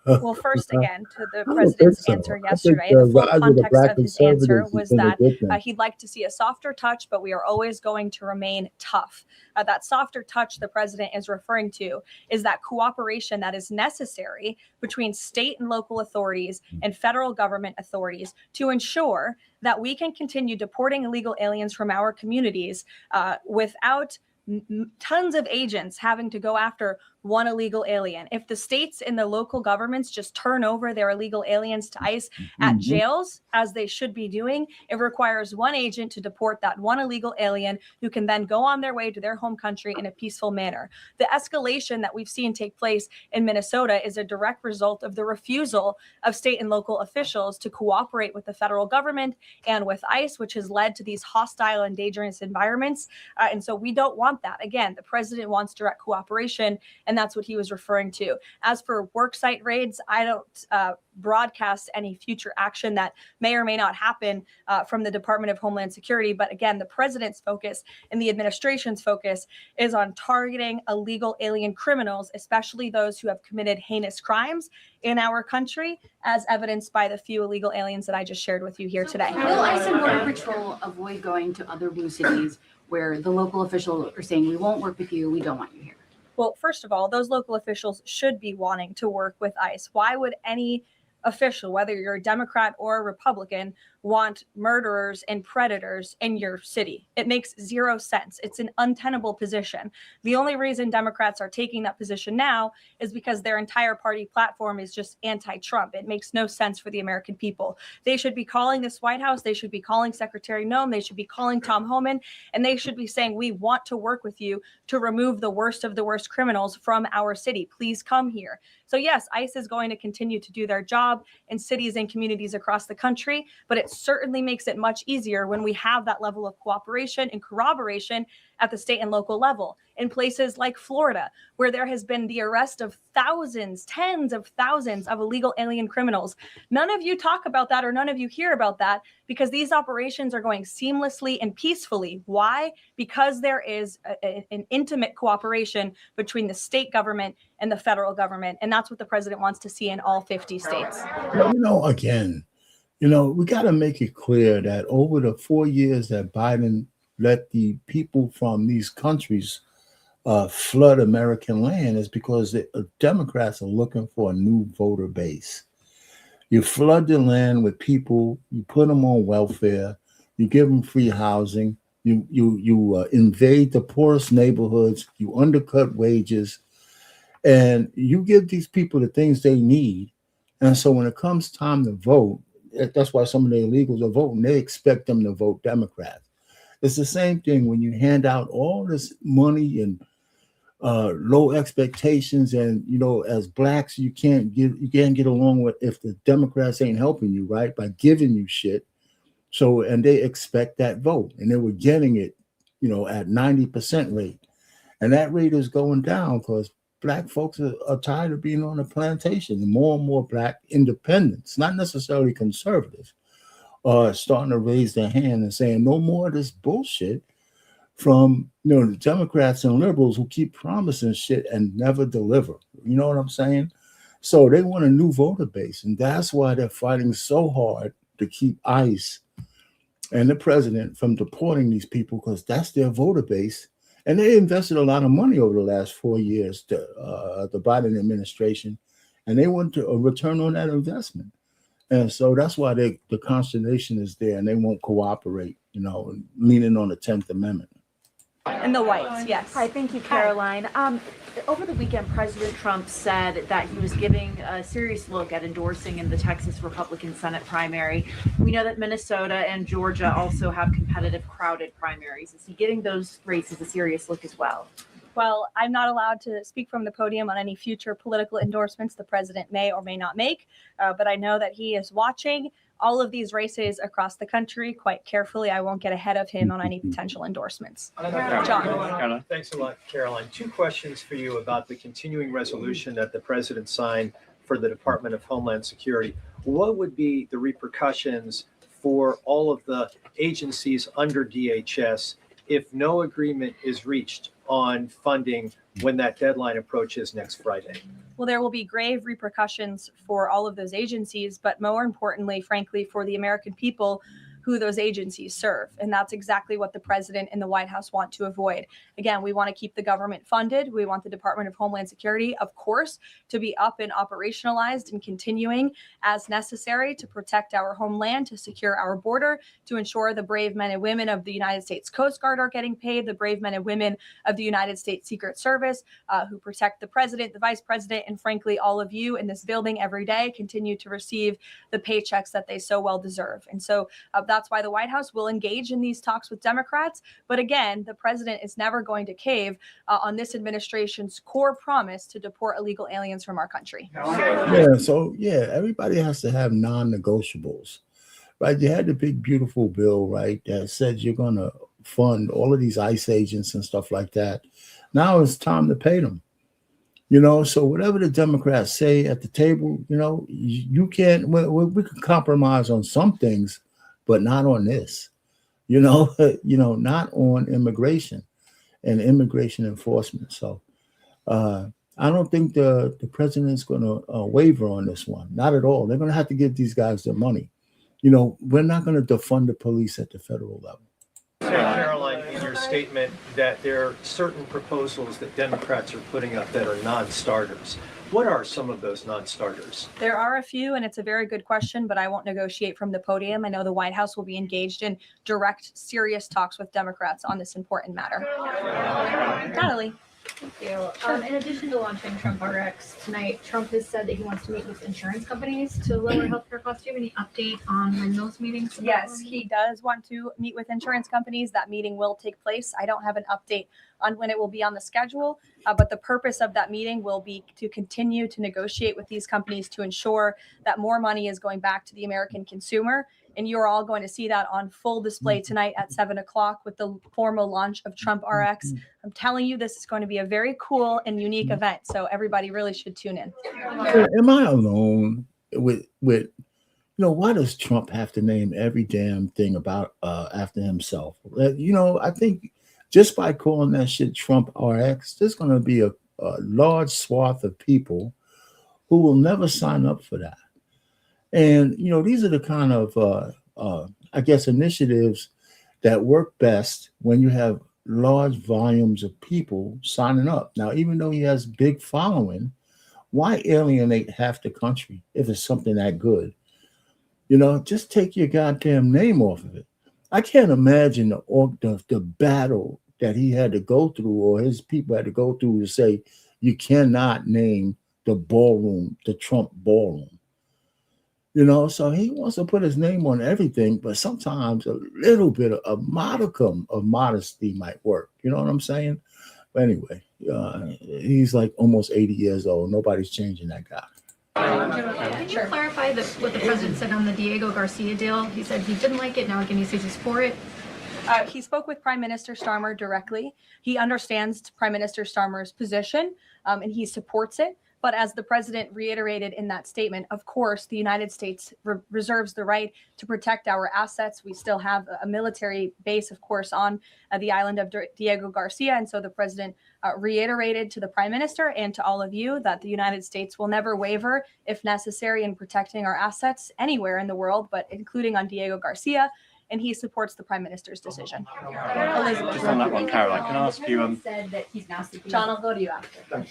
Well, first, again, to the president's answer yesterday, the full context of his answer was that he'd like to see a softer touch, but we are always going to remain tough. That softer touch the president is referring to is that cooperation that is necessary between state and local authorities and federal government authorities to ensure that we can continue deporting illegal aliens from our communities without tons of agents having to go after one illegal alien. If the states and the local governments just turn over their illegal aliens to ICE at jails, as they should be doing, it requires one agent to deport that one illegal alien who can then go on their way to their home country in a peaceful manner. The escalation that we've seen take place in Minnesota is a direct result of the refusal of state and local officials to cooperate with the federal government and with ICE, which has led to these hostile and dangerous environments. And so we don't want that. Again, the president wants direct cooperation, and that's what he was referring to. As for worksite raids, I don't broadcast any future action that may or may not happen from the Department of Homeland Security. But again, the president's focus and the administration's focus is on targeting illegal alien criminals, especially those who have committed heinous crimes in our country, as evidenced by the few illegal aliens that I just shared with you here today. Will ICE and Border Patrol avoid going to other blue cities where the local officials are saying, we won't work with you, we don't want you here? Well, first of all, those local officials should be wanting to work with ICE. Why would any official, whether you're a Democrat or a Republican, want murderers and predators in your city? It makes zero sense. It's an untenable position. The only reason Democrats are taking that position now is because their entire party platform is just anti-Trump. It makes no sense for the American people. They should be calling this White House. They should be calling Secretary Noem. They should be calling Tom Homan, and they should be saying, we want to work with you to remove the worst of the worst criminals from our city. Please come here. So yes, ICE is going to continue to do their job in cities and communities across the country, but it certainly makes it much easier when we have that level of cooperation and corroboration at the state and local level. In places like Florida, where there has been the arrest of thousands, tens of thousands of illegal alien criminals. None of you talk about that, or none of you hear about that, because these operations are going seamlessly and peacefully. Why? Because there is an intimate cooperation between the state government and the federal government. And that's what the president wants to see in all 50 states. Again, we got to make it clear that over the 4 years that Biden let the people from these countries flood American land is because the Democrats are looking for a new voter base. You flood the land with people, you put them on welfare, you give them free housing, you invade the poorest neighborhoods, you undercut wages, and you give these people the things they need. And so when it comes time to vote, that's why some of the illegals are voting. They expect them to vote Democrat. It's the same thing when you hand out all this money and low expectations, and as blacks you can't get along with if the Democrats ain't helping you, right, by giving you shit. So, and they expect that vote, and they were getting it at 90% rate, and that rate is going down because black folks are tired of being on a plantation. More and more black independents, not necessarily conservatives, are starting to raise their hand and saying no more of this bullshit from the Democrats and liberals who keep promising shit and never deliver. You know what I'm saying? So they want a new voter base, and that's why they're fighting so hard to keep ICE and the president from deporting these people, because that's their voter base. And they invested a lot of money over the last 4 years, the Biden administration, and they want a return on that investment. And so that's why the consternation is there, and they won't cooperate, leaning on the 10th Amendment. And the whites, yes. Hi, thank you, Karoline. Over the weekend, President Trump said that he was giving a serious look at endorsing in the Texas Republican Senate primary. We know that Minnesota and Georgia also have competitive, crowded primaries. Is he giving those races a serious look as well? Well, I'm not allowed to speak from the podium on any future political endorsements the president may or may not make, but I know that he is watching all of these races across the country quite carefully. I won't get ahead of him on any potential endorsements. John. Thanks a lot, Caroline. Two questions for you about the continuing resolution that the president signed for the Department of Homeland Security. What would be the repercussions for all of the agencies under DHS if no agreement is reached on funding when that deadline approaches next Friday? Well, there will be grave repercussions for all of those agencies, but more importantly, frankly, for the American people who those agencies serve. And that's exactly what the president and the White House want to avoid. Again, we want to keep the government funded. We want the Department of Homeland Security, of course, to be up and operationalized and continuing as necessary to protect our homeland, to secure our border, to ensure the brave men and women of the United States Coast Guard are getting paid, the brave men and women of the United States Secret Service who protect the president, the vice president, and frankly, all of you in this building every day continue to receive the paychecks that they so well deserve. And so that's why the White House will engage in these talks with Democrats. But again, the president is never going to cave on this administration's core promise to deport illegal aliens from our country. Yeah, everybody has to have non-negotiables, right? You had the big, beautiful bill, right, that said you're going to fund all of these ICE agents and stuff like that. Now it's time to pay them. So whatever the Democrats say at the table, you can't, we can compromise on some things, but not on this, not on immigration and immigration enforcement. So I don't think the president's going to waver on this one. Not at all. They're going to have to give these guys their money. We're not going to defund the police at the federal level. Caroline, in your statement that there are certain proposals that Democrats are putting up that are non-starters. What are some of those non-starters? There are a few, and it's a very good question, but I won't negotiate from the podium. I know the White House will be engaged in direct, serious talks with Democrats on this important matter. Natalie. Thank you. In addition to launching Trump RX tonight, Trump has said that he wants to meet with insurance companies to lower healthcare costs. Do you have any update on when those meetings? Yes, he does want to meet with insurance companies. That meeting will take place. I don't have an update on when it will be on the schedule, but the purpose of that meeting will be to continue to negotiate with these companies to ensure that more money is going back to the American consumer. And you're all going to see that on full display tonight at 7:00 with the formal launch of Trump RX. I'm telling you, this is going to be a very cool and unique event. So everybody really should tune in. Am I alone with why does Trump have to name every damn thing about after himself? I think just by calling that shit Trump RX, there's going to be a large swath of people who will never sign up for that. And, these are the kind of, initiatives that work best when you have large volumes of people signing up. Now, even though he has big following, why alienate half the country if it's something that good? Just take your goddamn name off of it. I can't imagine the battle that he had to go through or his people had to go through to say, you cannot name the ballroom, the Trump ballroom. So he wants to put his name on everything, but sometimes a little bit of a modicum of modesty might work. You know what I'm saying? But anyway, he's like almost 80 years old. Nobody's changing that guy. Can you clarify what the president said on the Diego Garcia deal? He said he didn't like it. Now again, he says he's for it. He spoke with Prime Minister Starmer directly. He understands Prime Minister Starmer's position, and he supports it. But as the president reiterated in that statement, of course, the United States reserves the right to protect our assets. We still have a military base, of course, on the island of Diego Garcia. And so the president reiterated to the prime minister and to all of you that the United States will never waver, if necessary, in protecting our assets anywhere in the world, but including on Diego Garcia. And he supports the prime minister's decision. Elizabeth. Just on that one, Caroline, can I ask you? Said that he's now seeking. John, I'll go to you after.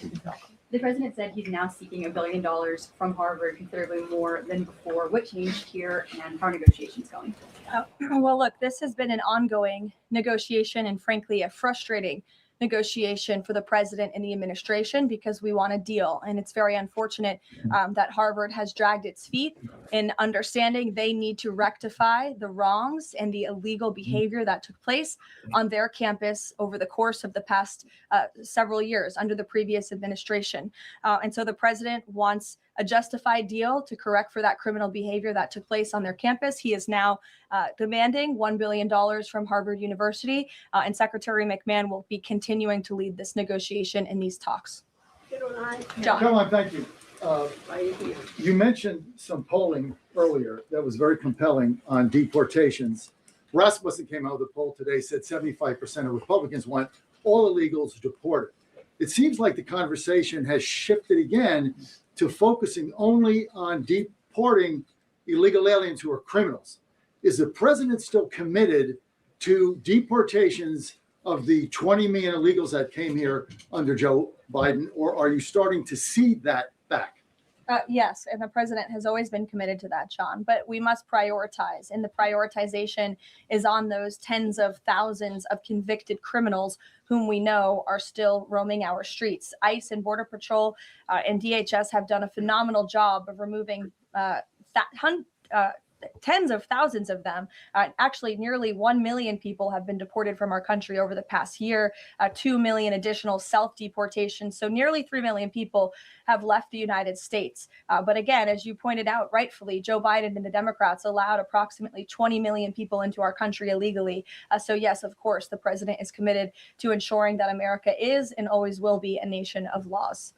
The president said he's now seeking $1 billion from Harvard, considerably more than before. What changed here, and how are negotiations going? Well, look, this has been an ongoing negotiation and frankly a frustrating negotiation for the president and the administration because we want a deal. And it's very unfortunate that Harvard has dragged its feet in understanding they need to rectify the wrongs and the illegal behavior that took place on their campus over the course of the past several years under the previous administration. And so the president wants a justified deal to correct for that criminal behavior that took place on their campus. He is now demanding $1 billion from Harvard University, and Secretary McMahon will be continuing to lead this negotiation in these talks. John. Caroline, thank you. You mentioned some polling earlier that was very compelling on deportations. Rasmussen came out with a poll today, said 75% of Republicans want all illegals deported. It seems like the conversation has shifted again to focusing only on deporting illegal aliens who are criminals. Is the president still committed to deportations of the 20 million illegals that came here under Joe Biden, or are you starting to see that back? Yes, and the president has always been committed to that, John, but we must prioritize, and the prioritization is on those tens of thousands of convicted criminals whom we know are still roaming our streets. ICE and Border Patrol and DHS have done a phenomenal job of removing tens of thousands of them. Actually, nearly 1 million people have been deported from our country over the past year, 2 million additional self-deportations. So nearly 3 million people have left the United States. But again, as you pointed out rightfully, Joe Biden and the Democrats allowed approximately 20 million people into our country illegally. So yes, of course, the president is committed to ensuring that America is and always will be a nation of laws.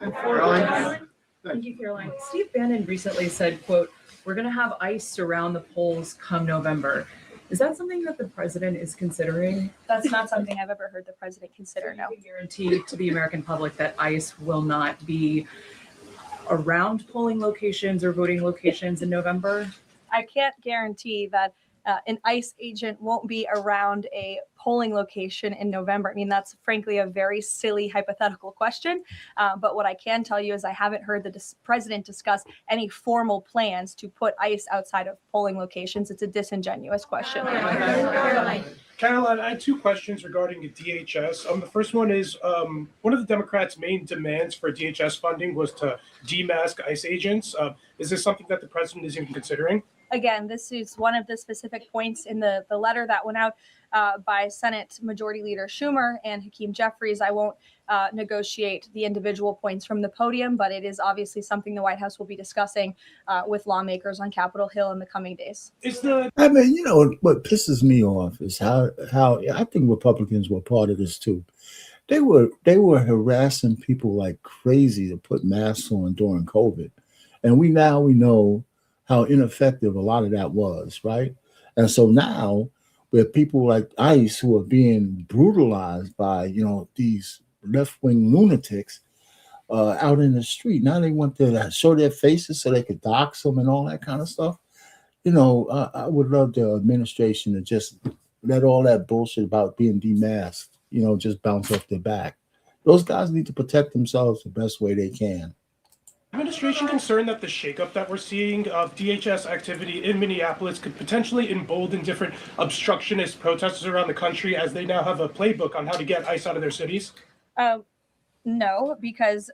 Thank you, Caroline. Steve Bannon recently said, quote, "We're going to have ICE surround the polls come November." Is that something that the president is considering? That's not something I've ever heard the president consider, no. Guarantee to the American public that ICE will not be around polling locations or voting locations in November? I can't guarantee that an ICE agent won't be around a polling location in November. I mean, that's frankly a very silly hypothetical question. But what I can tell you is I haven't heard the president discuss any formal plans to put ICE outside of polling locations. It's a disingenuous question. Caroline, I had two questions regarding the DHS. The first one is one of the Democrats' main demands for DHS funding was to demask ICE agents. Is this something that the president is even considering? Again, this is one of the specific points in the letter that went out by Senate Majority Leader Schumer and Hakeem Jeffries. I won't negotiate the individual points from the podium, but it is obviously something the White House will be discussing with lawmakers on Capitol Hill in the coming days. I mean, you know, what pisses me off is how I think Republicans were part of this too. They were harassing people like crazy to put masks on during COVID. And we know how ineffective a lot of that was, right? And so now we have people like ICE who are being brutalized by, you know, these left-wing lunatics out in the street. Now they want to show their faces so they could dox them and all that kind of stuff. You know, I would love the administration to just let all that bullshit about being demasked, you know, just bounce off their back. Those guys need to protect themselves the best way they can. Administration concerned that the shakeup that we're seeing of DHS activity in Minneapolis could potentially embolden different obstructionist protesters around the country as they now have a playbook on how to get ICE out of their cities? No, because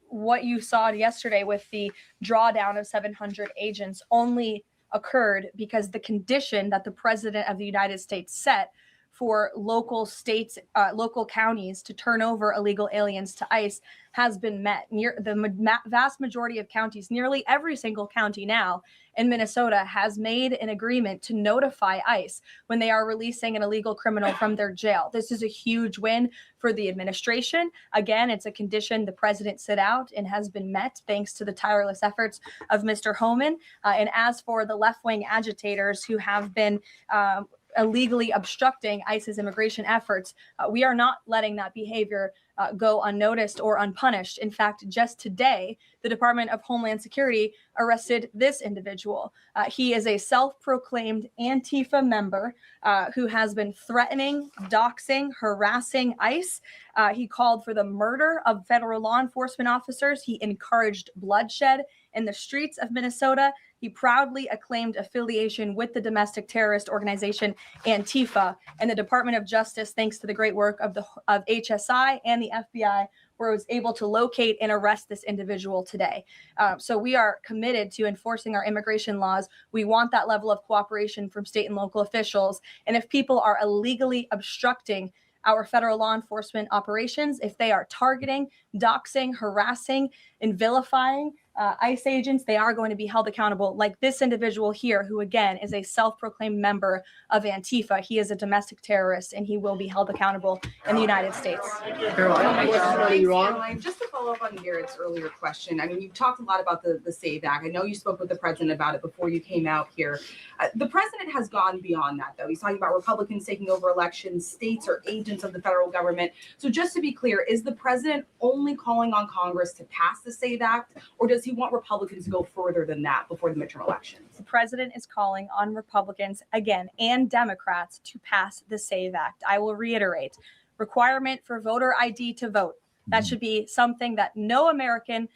what you saw yesterday with the drawdown of 700 agents only occurred because the condition that the president of the United States set for local states, local counties to turn over illegal aliens to ICE has been met. The vast majority of counties, nearly every single county now in Minnesota has made an agreement to notify ICE when they are releasing an illegal criminal from their jail. This is a huge win for the administration. Again, it's a condition the president set out and has been met thanks to the tireless efforts of Mr. Homan. And as for the left-wing agitators who have been illegally obstructing ICE's immigration efforts, we are not letting that behavior go unnoticed or unpunished. In fact, just today, the Department of Homeland Security arrested this individual. He is a self-proclaimed Antifa member who has been threatening, doxing, harassing ICE. He called for the murder of federal law enforcement officers. He encouraged bloodshed in the streets of Minnesota. He proudly acclaimed affiliation with the domestic terrorist organization Antifa, and the Department of Justice, thanks to the great work of HSI and the FBI, was able to locate and arrest this individual today. So we are committed to enforcing our immigration laws. We want that level of cooperation from state and local officials. And if people are illegally obstructing our federal law enforcement operations, if they are targeting, doxing, harassing, and vilifying ICE agents, they are going to be held accountable, like this individual here, who again is a self-proclaimed member of Antifa. He is a domestic terrorist, and he will be held accountable in the United States. Caroline, just to follow up on Garrett's earlier question, I mean, you talked a lot about the SAVE Act. I know you spoke with the president about it before you came out here. The president has gone beyond that, though. He's talking about Republicans taking over elections, states are agents of the federal government. So just to be clear, is the president only calling on Congress to pass the SAVE Act, or does he want Republicans to go further than that before the midterm elections? The president is calling on Republicans, again, and Democrats to pass the SAVE Act. I will reiterate, requirement for voter ID to vote. That should be something that no American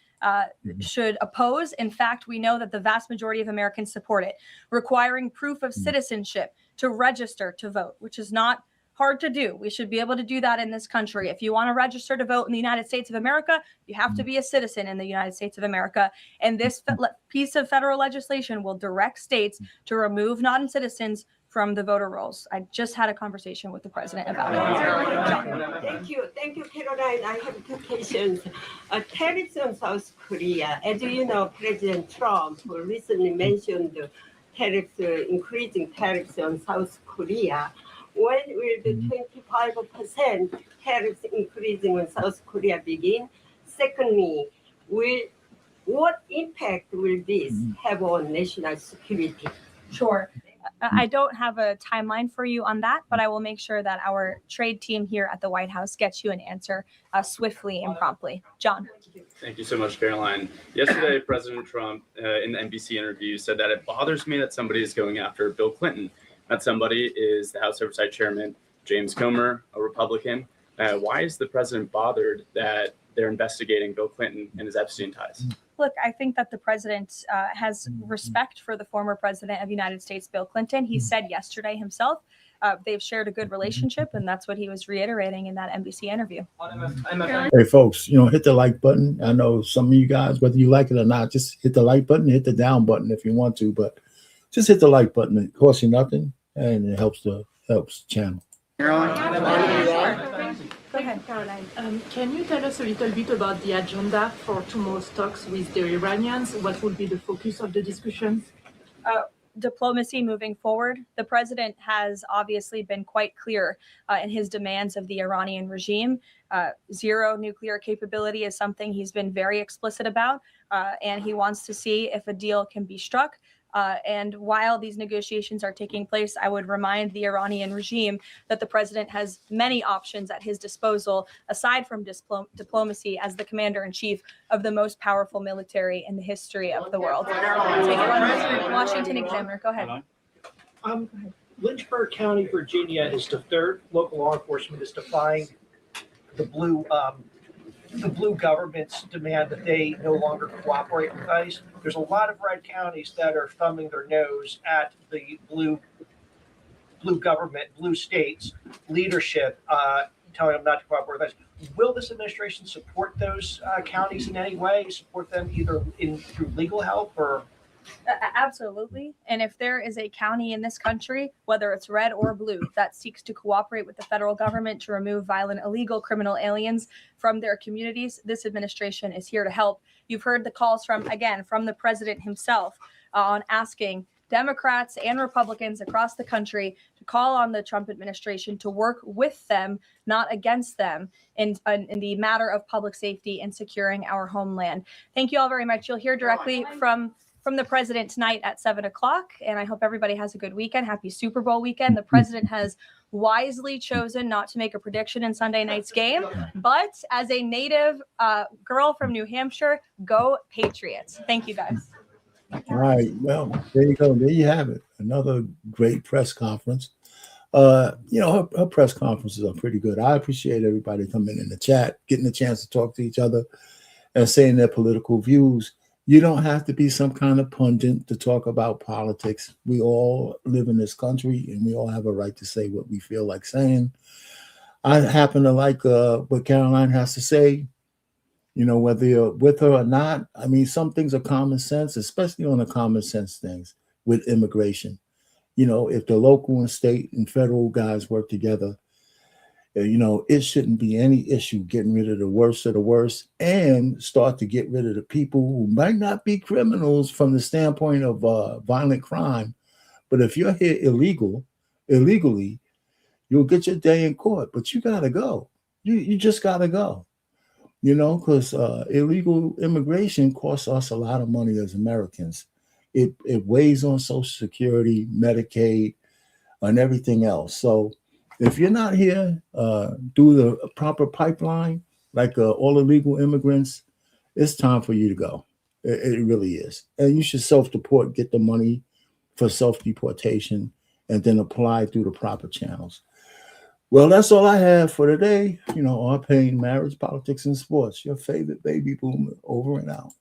should oppose. In fact, we know that the vast majority of Americans support it. Requiring proof of citizenship to register to vote, which is not hard to do. We should be able to do that in this country. If you want to register to vote in the United States of America, you have to be a citizen in the United States of America. And this piece of federal legislation will direct states to remove non-citizens from the voter rolls. I just had a conversation with the president about it. Thank you, Caroline. I have two questions. Tariffs on South Korea. As you know, President Trump recently mentioned tariffs, increasing tariffs on South Korea. When will the 25% tariffs increasing on South Korea begin? Secondly, what impact will this have on national security? Sure. I don't have a timeline for you on that, but I will make sure that our trade team here at the White House gets you an answer swiftly and promptly. John. Thank you so much, Caroline. Yesterday, President Trump, in the NBC interview, said that it bothers me that somebody is going after Bill Clinton. That somebody is the House Oversight Chairman, James Comer, a Republican. Why is the president bothered that they're investigating Bill Clinton and his Epstein ties? Look, I think that the president has respect for the former president of the United States, Bill Clinton. He said yesterday himself, they've shared a good relationship, and that's what he was reiterating in that NBC interview. Hey, folks, hit the like button. I know some of you guys, whether you like it or not, just hit the like button, hit the down button if you want to, but just hit the like button. It costs you nothing, and it helps the channel. Go ahead, Caroline. Can you tell us a little bit about the agenda for tomorrow's talks with the Iranians? What will be the focus of the discussions? Diplomacy moving forward. The president has obviously been quite clear in his demands of the Iranian regime. Zero nuclear capability is something he's been very explicit about, and he wants to see if a deal can be struck. And while these negotiations are taking place, I would remind the Iranian regime that the president has many options at his disposal, aside from diplomacy, as the commander-in-chief of the most powerful military in the history of the world. Take it on Washington Examiner. Go ahead. Lynchburg County, Virginia is the third local law enforcement is defying the blue government's demand that they no longer cooperate with ICE. There's a lot of red counties that are thumbing their nose at the blue government, blue states leadership, telling them not to cooperate with ICE. Will this administration support those counties in any way? Support them either through legal help or? Absolutely. And if there is a county in this country, whether it's red or blue, that seeks to cooperate with the federal government to remove violent, illegal criminal aliens from their communities, this administration is here to help. You've heard the calls from the president himself on asking Democrats and Republicans across the country to call on the Trump administration to work with them, not against them, in the matter of public safety and securing our homeland. Thank you all very much. You'll hear directly from the president tonight at 7:00, and I hope everybody has a good weekend. Happy Super Bowl weekend. The president has wisely chosen not to make a prediction in Sunday night's game, but as a native girl from New Hampshire, go Patriots. Thank you, guys. All right. Well, there you go. There you have it. Another great press conference. Her press conferences are pretty good. I appreciate everybody coming in the chat, getting a chance to talk to each other and saying their political views. You don't have to be some kind of pundit to talk about politics. We all live in this country and we all have a right to say what we feel like saying. I happen to like what Karoline has to say, you know, whether you're with her or not. I mean, some things are common sense, especially on the common sense things with immigration. You know, if the local and state and federal guys work together, you know, it shouldn't be any issue getting rid of the worst of the worst and start to get rid of the people who might not be criminals from the standpoint of violent crime. But if you're here illegally, you'll get your day in court, but you got to go. You just got to go, you know, because illegal immigration costs us a lot of money as Americans. It weighs on Social Security, Medicaid, and everything else. So if you're not here through the proper pipeline, like all illegal immigrants, it's time for you to go. It really is. And you should self-deport, get the money for self-deportation, and then apply through the proper channels. Well, that's all I have for today. You know, our pain, marriage, politics, and sports. Your favorite baby boomer, over and out.